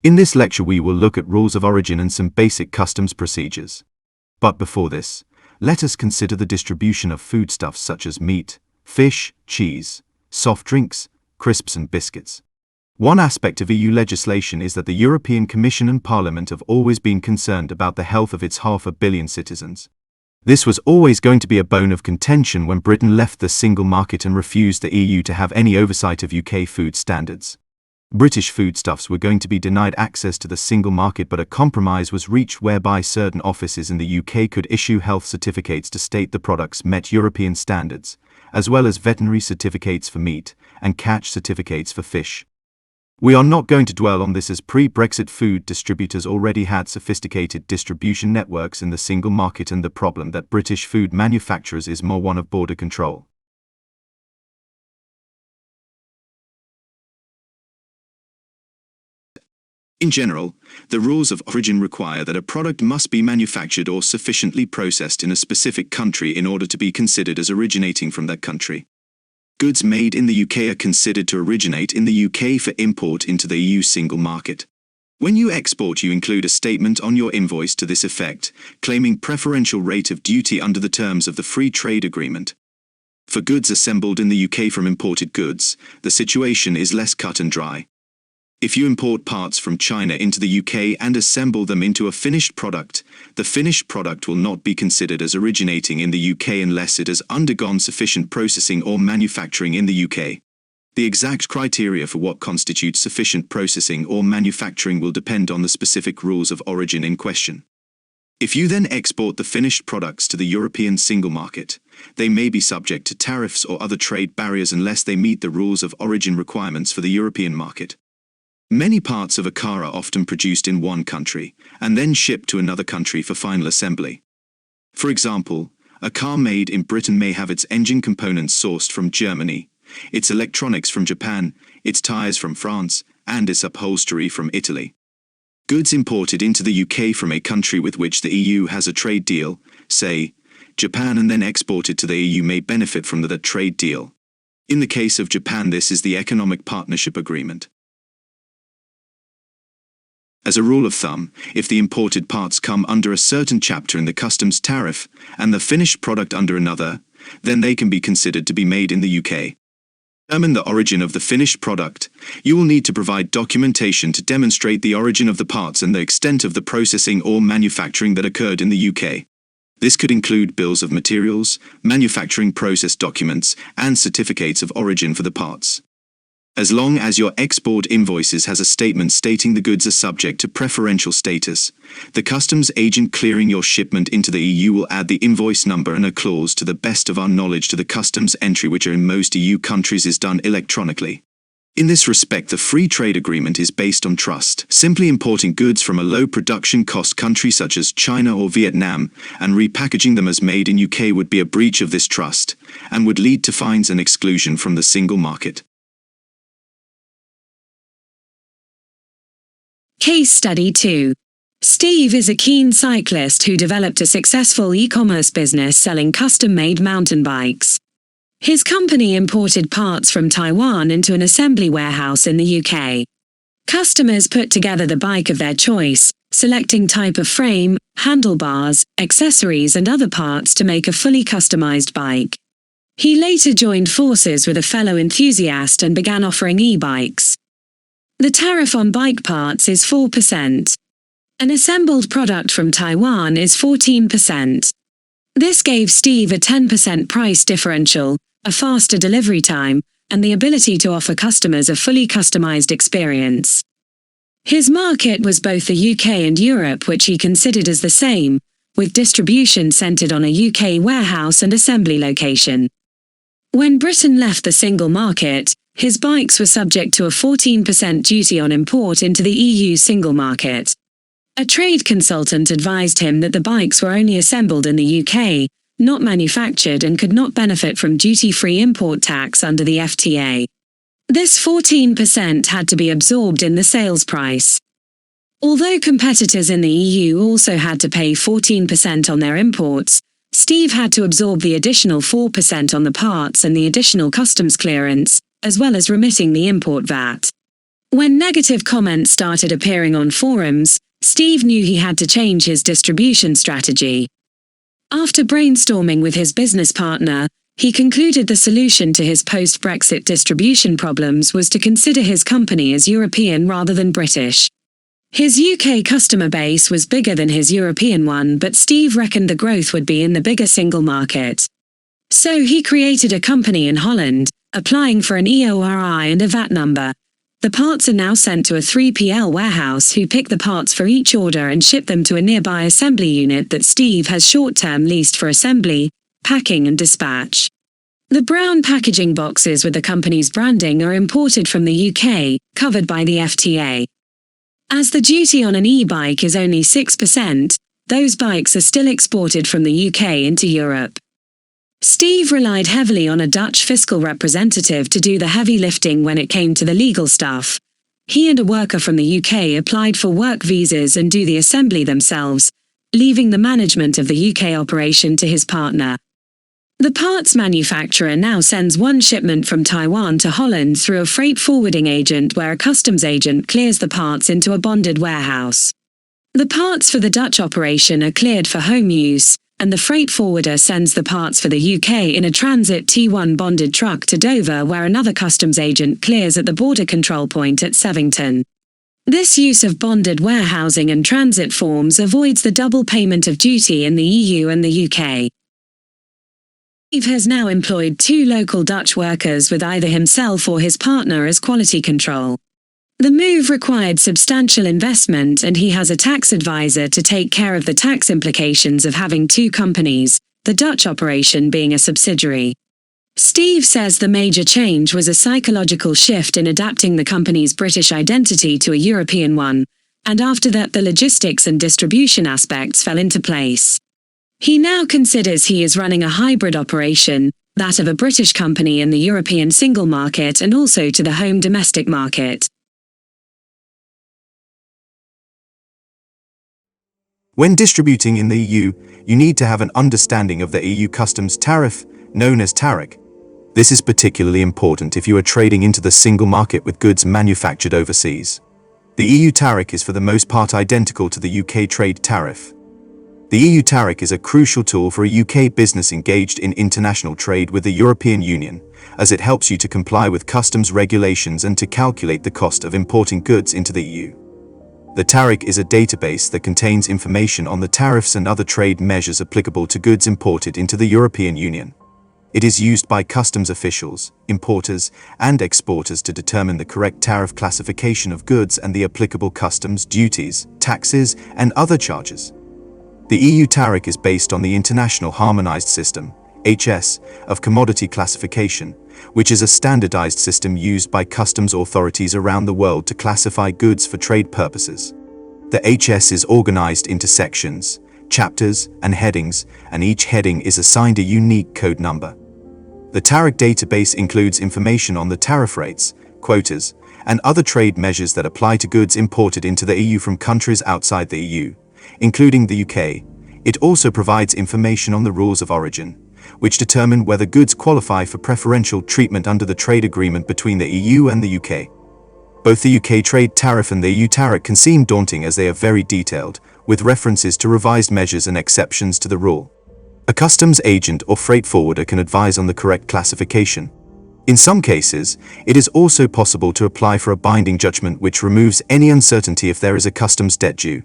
In this lecture we will look at rules of origin and some basic customs procedures. But before this, let us consider the distribution of foodstuffs such as meat, fish, cheese, soft drinks, crisps and biscuits. One aspect of EU legislation is that the European Commission and Parliament have always been concerned about the health of its 500 million citizens. This was always going to be a bone of contention when Britain left the single market and refused the EU to have any oversight of UK food standards. British foodstuffs were going to be denied access to the single market, but a compromise was reached whereby certain offices in the UK could issue health certificates to state the products met European standards, as well as veterinary certificates for meat and catch certificates for fish. We are not going to dwell on this, as pre-Brexit food distributors already had sophisticated distribution networks in the single market, and the problem that British food manufacturers is more one of border control. In general, the rules of origin require that a product must be manufactured or sufficiently processed in a specific country in order to be considered as originating from that country. Goods made in the UK are considered to originate in the UK for import into the EU single market. When you export, you include a statement on your invoice to this effect, claiming preferential rate of duty under the terms of the Free Trade Agreement. For goods assembled in the UK from imported goods, the situation is less cut and dry. If you import parts from China into the UK and assemble them into a finished product, the finished product will not be considered as originating in the UK unless it has undergone sufficient processing or manufacturing in the UK. The exact criteria for what constitutes sufficient processing or manufacturing will depend on the specific rules of origin in question. If you then export the finished products to the European single market, they may be subject to tariffs or other trade barriers unless they meet the rules of origin requirements for the European market. Many parts of a car are often produced in one country and then shipped to another country for final assembly. For example, a car made in Britain may have its engine components sourced from Germany, its electronics from Japan, its tires from France, and its upholstery from Italy. Goods imported into the UK from a country with which the EU has a trade deal, say, Japan, and then exported to the EU may benefit from that trade deal. In the case of Japan, this is the Economic Partnership Agreement. As a rule of thumb, if the imported parts come under a certain chapter in the customs tariff and the finished product under another, then they can be considered to be made in the UK. To determine the origin of the finished product, you will need to provide documentation to demonstrate the origin of the parts and the extent of the processing or manufacturing that occurred in the UK. This could include bills of materials, manufacturing process documents, and certificates of origin for the parts. As long as your export invoices has a statement stating the goods are subject to preferential status, the customs agent clearing your shipment into the EU will add the invoice number and a clause "to the best of our knowledge" to the customs entry, which in most EU countries is done electronically. In this respect, the Free Trade Agreement is based on trust. Simply importing goods from a low production cost country such as China or Vietnam and repackaging them as made in UK would be a breach of this trust and would lead to fines and exclusion from the single market. Case Study 2. Steve is a keen cyclist who developed a successful e-commerce business selling custom-made mountain bikes. His company imported parts from Taiwan into an assembly warehouse in the UK. Customers put together the bike of their choice, selecting type of frame, handlebars, accessories and other parts to make a fully customized bike. He later joined forces with a fellow enthusiast and began offering e-bikes. The tariff on bike parts is 4%. An assembled product from Taiwan is 14%. This gave Steve a 10% price differential, a faster delivery time, and the ability to offer customers a fully customized experience. His market was both the UK and Europe, which he considered as the same, with distribution centered on a UK warehouse and assembly location. When Britain left the single market, his bikes were subject to a 14% duty on import into the EU single market. A trade consultant advised him that the bikes were only assembled in the UK, not manufactured, and could not benefit from duty-free import tax under the FTA. This 14% had to be absorbed in the sales price. Although competitors in the EU also had to pay 14% on their imports, Steve had to absorb the additional 4% on the parts and the additional customs clearance, as well as remitting the import VAT. When negative comments started appearing on forums, Steve knew he had to change his distribution strategy. After brainstorming with his business partner, he concluded the solution to his post-Brexit distribution problems was to consider his company as European rather than British. His UK customer base was bigger than his European one, but Steve reckoned the growth would be in the bigger single market. So he created a company in Holland, applying for an EUTariff and a VAT number. The parts are now sent to a 3PL warehouse who pick the parts for each order and ship them to a nearby assembly unit that Steve has short-term leased for assembly, packing and dispatch. The brown packaging boxes with the company's branding are imported from the UK, covered by the FTA. As the duty on an e-bike is only 6%, those bikes are still exported from the UK into Europe. Steve relied heavily on a Dutch fiscal representative to do the heavy lifting when it came to the legal stuff. He and a worker from the UK applied for work visas and do the assembly themselves, leaving the management of the UK operation to his partner. The parts manufacturer now sends one shipment from Taiwan to Holland through a freight forwarding agent where a customs agent clears the parts into a bonded warehouse. The parts for the Dutch operation are cleared for home use, and the freight forwarder sends the parts for the UK in a transit T1 bonded truck to Dover where another customs agent clears at the border control point at Sevington. This use of bonded warehousing and transit forms avoids the double payment of duty in the EU and the UK. Steve has now employed 2 local Dutch workers with either himself or his partner as quality control. The move required substantial investment and he has a tax advisor to take care of the tax implications of having 2 companies, the Dutch operation being a subsidiary. Steve says the major change was a psychological shift in adapting the company's British identity to a European one, and after that the logistics and distribution aspects fell into place. He now considers he is running a hybrid operation, that of a British company in the European single market and also to the home domestic market. When distributing in the EU, you need to have an understanding of the EU customs tariff, known as tariff. This is particularly important if you are trading into the single market with goods manufactured overseas. The EU tariff is for the most part identical to the UK trade tariff. The EU tariff is a crucial tool for a UK business engaged in international trade with the European Union, as it helps you to comply with customs regulations and to calculate the cost of importing goods into the EU. The tariff is a database that contains information on the tariffs and other trade measures applicable to goods imported into the European Union. It is used by customs officials, importers, and exporters to determine the correct tariff classification of goods and the applicable customs duties, taxes, and other charges. The EU tariff is based on the International Harmonized System, HS, of commodity classification, which is a standardized system used by customs authorities around the world to classify goods for trade purposes. The HS is organized into sections, chapters, and headings, and each heading is assigned a unique code number. The tariff database includes information on the tariff rates, quotas, and other trade measures that apply to goods imported into the EU from countries outside the EU, including the UK. It also provides information on the rules of origin, which determine whether goods qualify for preferential treatment under the trade agreement between the EU and the UK. Both the UK trade tariff and the EU tariff can seem daunting as they are very detailed, with references to revised measures and exceptions to the rule. A customs agent or freight forwarder can advise on the correct classification. In some cases, it is also possible to apply for a binding judgment which removes any uncertainty if there is a customs debt due.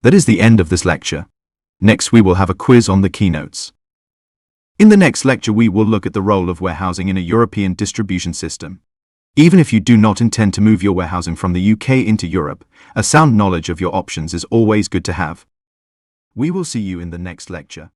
That is the end of this lecture. Next we will have a quiz on the keynotes. In the next lecture we will look at the role of warehousing in a European distribution system. Even if you do not intend to move your warehousing from the UK into Europe, a sound knowledge of your options is always good to have. We will see you in the next lecture.